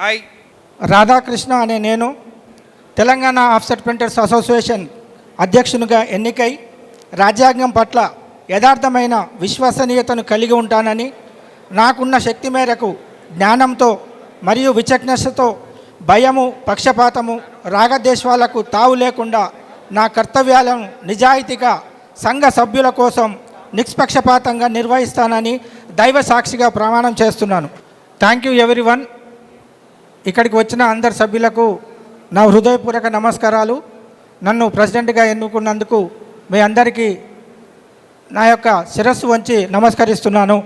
Hi. Radhakrishna అనే నేను Telangana offset printers association అధ్యక్షునిగా ఎన్నికై రాజ్యాంగం పట్ల యథార్థమైన విశ్వసనీయతను కలిగి ఉంటానని, నాకున్న శక్తి మేరకు జ్ఞానంతో మరియు విచక్షణతో భయము, పక్షపాతము, రాగద్వేషాలకు తావు లేకుండా నా కర్తవ్యాలను నిజాయితీగా సంఘ సభ్యుల కోసం నిష్పక్షపాతంగా నిర్వహిస్తానని దైవ సాక్షిగా ప్రమాణం చేస్తున్నాను. Thank you everyone. ఇక్కడికి వచ్చిన అందరి సభ్యులకు నా హృదయపూర్వక నమస్కారాలు. నన్ను ప్రెసిడెంట్గా ఎన్నుకున్నందుకు మీ అందరికీ నా యొక్క శిరస్సు వంచి నమస్కరిస్తున్నాను.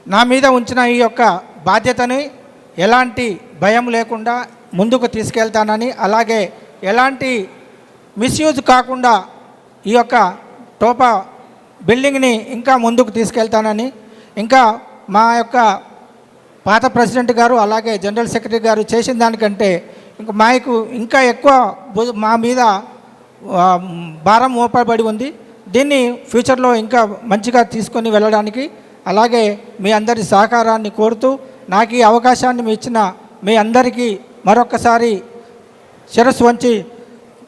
నా మీద ఉంచిన ఈ యొక్క బాధ్యతని ఎలాంటి భయం లేకుండా ముందుకు తీసుకెళ్తానని, అలాగే ఎలాంటి మిస్యూజ్ కాకుండా ఈ యొక్క టోపా బిల్డింగ్ని ఇంకా ముందుకు తీసుకెళ్తానని, ఇంకా మా యొక్క పాత ప్రెసిడెంట్ గారు అలాగే జనరల్ సెక్రటరీ గారు చేసిన దానికంటే మాకు ఇంకా ఎక్కువ మా మీద భారం మోపబడి ఉంది. దీన్ని ఫ్యూచర్లో ఇంకా మంచిగా తీసుకొని వెళ్ళడానికి అలాగే మీ అందరి సహకారాన్ని కోరుతూ నాకు ఈ అవకాశాన్ని ఇచ్చిన మీ అందరికీ మరొక్కసారి శిరస్సు వంచి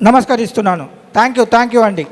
నమస్కరిస్తున్నాను. థ్యాంక్ యూ అండి.